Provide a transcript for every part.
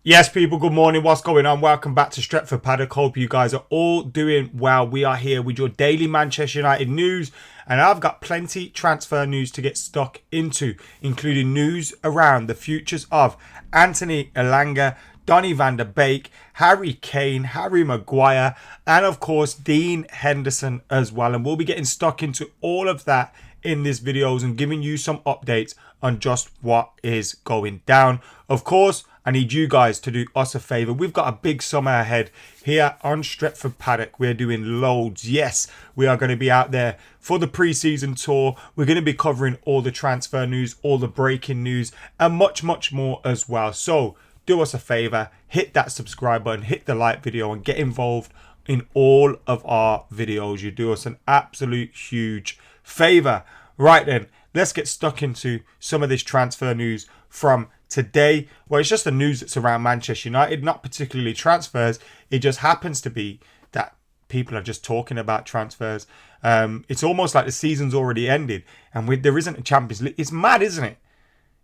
Yes, people, good morning. What's going on? Welcome back to Stretford, Paddock. Hope you guys are all doing well. We are here with your daily Manchester United news, and I've got plenty transfer news to get stuck into, including news around the futures of Anthony Elanga, Donny van der Beek, Harry Kane, Harry Maguire, and of course Dean Henderson as well. And we'll be getting stuck into all of that in this videos and giving you some updates on just what is going down. Of course, I need you guys to do us a favour. We've got a big summer ahead here on Stretford Paddock. We're doing loads. Yes, we are going to be out there for the pre-season tour. We're going to be covering all the transfer news, all the breaking news, and much, much more as well. So do us a favour, hit that subscribe button, hit the like video, and get involved in all of our videos. You do us an absolute huge favour. Right then, let's get stuck into some of this transfer news from today. Well, it's just the news that's around Manchester United, not particularly transfers. It just happens to be that people are just talking about transfers. It's almost like the season's already ended and there isn't a Champions League. It's mad, isn't it?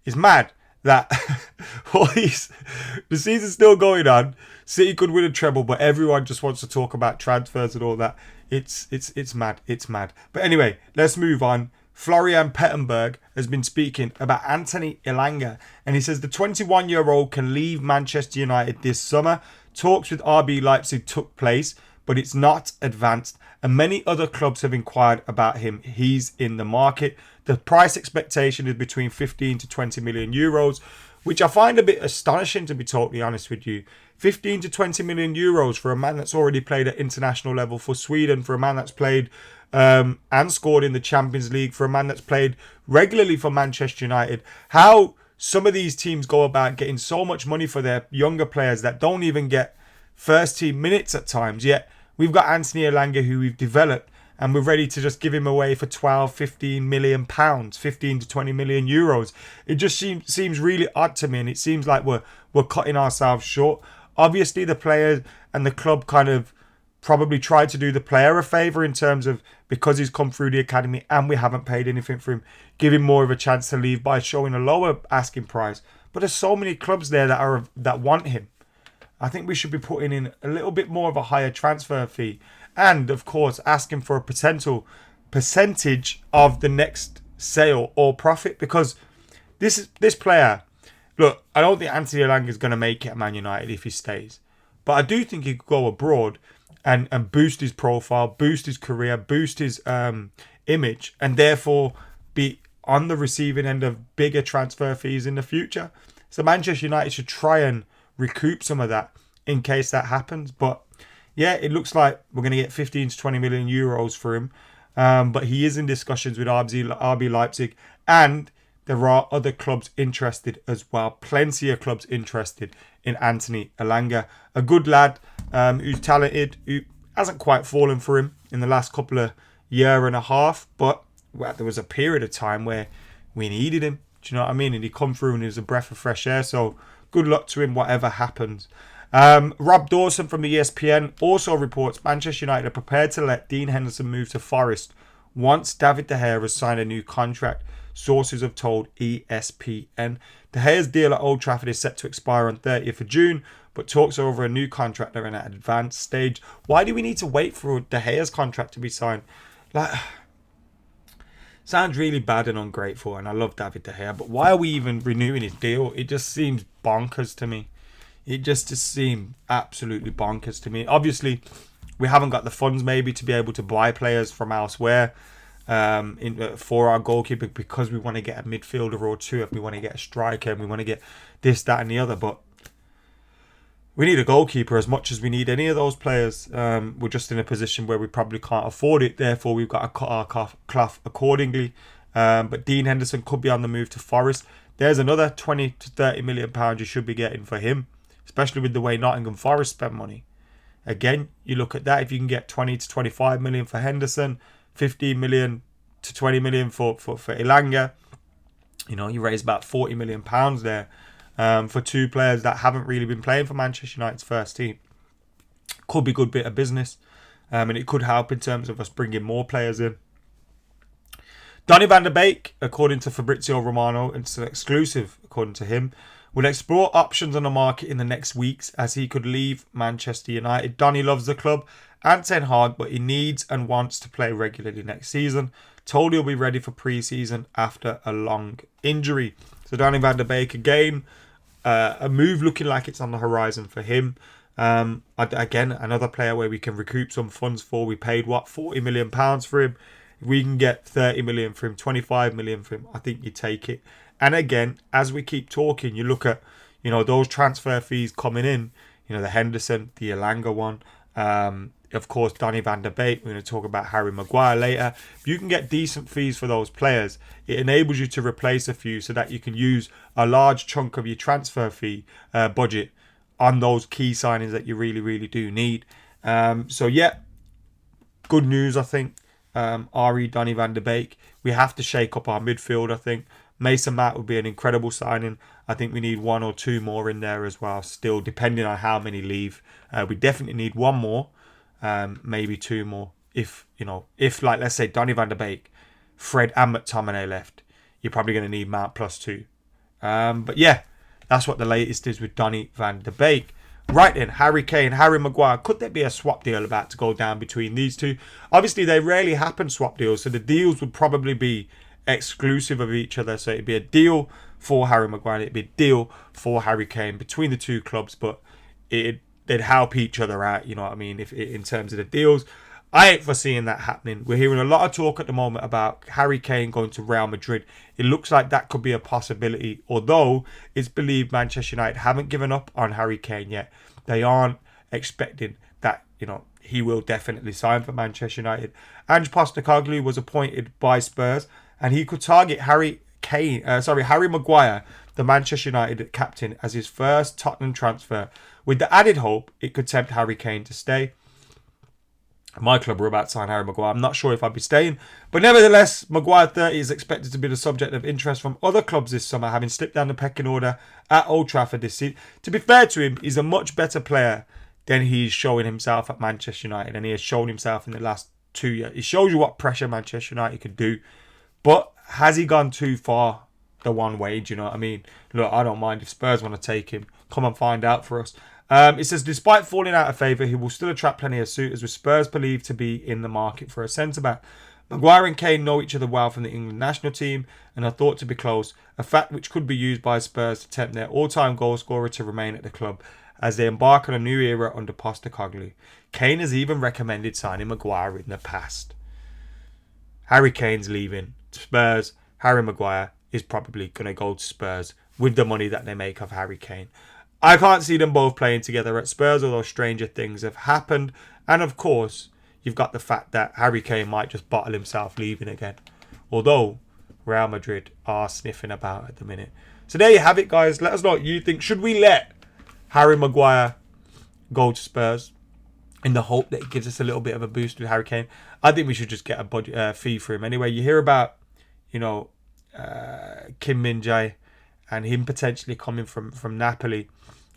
It's mad that the season's still going on. City could win a treble, but everyone just wants to talk about transfers and all that. It's mad. It's mad. But anyway, let's move on. Florian Pettenberg has been speaking about Anthony Elanga, and he says the 21-year-old can leave Manchester United this summer. Talks with RB Leipzig took place, but it's not advanced, and many other clubs have inquired about him. He's in the market. The price expectation is between 15 to 20 million euros, which I find a bit astonishing, to be totally honest with you. 15 to 20 million euros for a man that's already played at international level for Sweden, for a man that's played and scored in the Champions League, for a man that's played regularly for Manchester United. How some of these teams go about getting so much money for their younger players that don't even get first team minutes at times. Yet we've got Anthony Elanga, who we've developed, and we're ready to just give him away for 12, 15 million pounds, 15 to 20 million euros. It just seems really odd to me, and it seems like we're cutting ourselves short. Obviously, the players and the club kind of probably tried to do the player a favour in terms of, because he's come through the academy and we haven't paid anything for him, give him more of a chance to leave by showing a lower asking price. But there's so many clubs there that want him. I think we should be putting in a little bit more of a higher transfer fee, and of course asking for a potential percentage of the next sale or profit, because this player, look, I don't think Anthony Elanga is going to make it at Man United if he stays, but I do think he could go abroad and boost his profile, boost his career, boost his image, and therefore be on the receiving end of bigger transfer fees in the future. So Manchester United should try and recoup some of that in case that happens. But yeah, it looks like we're going to get 15 to 20 million euros for him. But he is in discussions with RB Leipzig, and there are other clubs interested as well. Plenty of clubs interested in Anthony Elanga. A good lad who's talented, who hasn't quite fallen for him in the last couple of year and a half. But there was a period of time where we needed him. Do you know what I mean? And he come through and he was a breath of fresh air. So good luck to him, whatever happens. Rob Dawson from the ESPN also reports Manchester United are prepared to let Dean Henderson move to Forest once David De Gea has signed a new contract. Sources have told ESPN. De Gea's deal at Old Trafford is set to expire on 30th of June, but talks over a new contract are in an advanced stage. Why do we need to wait for De Gea's contract to be signed? Sounds really bad and ungrateful, and I love David De Gea, but why are we even renewing his deal? It just seems bonkers to me. It just seemed absolutely bonkers to me. Obviously, we haven't got the funds maybe to be able to buy players from elsewhere for our goalkeeper, because we want to get a midfielder or two, if we want to get a striker, and we want to get this, that and the other. But we need a goalkeeper as much as we need any of those players. We're just in a position where we probably can't afford it. Therefore, we've got to cut our cloth accordingly. But Dean Henderson could be on the move to Forest. There's another 20 to 30 million pounds you should be getting for him, especially with the way Nottingham Forest spend money. Again, you look at that. If you can get 20 to 25 million for Henderson, 15 million to 20 million for Elanga, you raise about 40 million pounds there for two players that haven't really been playing for Manchester United's first team. Could be a good bit of business, and it could help in terms of us bringing more players in. Donny van der Beek, according to Fabrizio Romano, it's an exclusive according to him, We'll explore options on the market in the next weeks as he could leave Manchester United. Donny loves the club and Ten Hag, but he needs and wants to play regularly next season. Told he'll be ready for pre-season after a long injury. So Donny van de Beek again, a move looking like it's on the horizon for him. Again, another player where we can recoup some funds for. We paid £40 million for him. If we can get 30 million for him, 25 million for him, I think you take it. And again, as we keep talking, you look at, those transfer fees coming in, the Henderson, the Elanga one, of course, Donny van de Beek. We're going to talk about Harry Maguire later. If you can get decent fees for those players, it enables you to replace a few so that you can use a large chunk of your transfer fee budget on those key signings that you really, really do need. So yeah, good news, I think. Donny van de Beek. We have to shake up our midfield, I think. Mason Mount would be an incredible signing. I think we need one or two more in there as well, still, depending on how many leave. We definitely need one more, maybe two more. If like, let's say Donny van de Beek, Fred and McTominay left, you're probably going to need Mount plus two. But yeah, that's what the latest is with Donny van de Beek. Right then, Harry Kane, Harry Maguire. Could there be a swap deal about to go down between these two? Obviously, they rarely happen, swap deals. So the deals would probably be exclusive of each other. So it'd be a deal for Harry Maguire. It'd be a deal for Harry Kane between the two clubs. But they'd help each other out, you know what I mean, if in terms of the deals. I ain't foreseeing that happening. We're hearing a lot of talk at the moment about Harry Kane going to Real Madrid. It looks like that could be a possibility, although it's believed Manchester United haven't given up on Harry Kane yet. They aren't expecting that, he will definitely sign for Manchester United. Ange Postecoglou was appointed by Spurs, and he could target Harry Maguire, the Manchester United captain, as his first Tottenham transfer, with the added hope it could tempt Harry Kane to stay. My club were about to sign Harry Maguire. I'm not sure if I'd be staying. But nevertheless, Maguire 30 is expected to be the subject of interest from other clubs this summer, having slipped down the pecking order at Old Trafford this season. To be fair to him, he's a much better player than he's showing himself at Manchester United. And he has shown himself in the last 2 years. It shows you what pressure Manchester United could do. But has he gone too far the one way? Do you know what I mean? Look, I don't mind if Spurs want to take him. Come and find out for us. It says, despite falling out of favour, he will still attract plenty of suitors, with Spurs believed to be in the market for a centre-back. Maguire and Kane know each other well from the England national team and are thought to be close, a fact which could be used by Spurs to tempt their all-time goal scorer to remain at the club as they embark on a new era under Postecoglou. Kane has even recommended signing Maguire in the past. Harry Kane's leaving Spurs. Harry Maguire is probably going to go to Spurs with the money that they make of Harry Kane. I can't see them both playing together at Spurs, although stranger things have happened. And of course, you've got the fact that Harry Kane might just bottle himself leaving again. Although Real Madrid are sniffing about at the minute. So there you have it, guys. Let us know what you think. Should we let Harry Maguire go to Spurs in the hope that it gives us a little bit of a boost with Harry Kane? I think we should just get a budget fee for him. Anyway, you hear about, Kim Min-jae and him potentially coming from Napoli.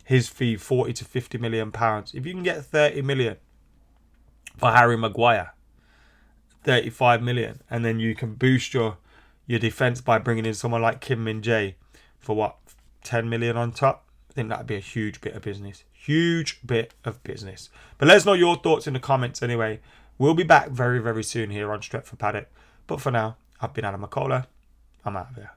His fee, 40 to 50 million pounds. If you can get 30 million for Harry Maguire, 35 million, and then you can boost your defence by bringing in someone like Kim Min-jae for 10 million on top, I think that'd be a huge bit of business. Huge bit of business. But let us know your thoughts in the comments anyway. We'll be back very, very soon here on Stretford Paddock. But for now, I've been Adam McCullough. I'm out of here.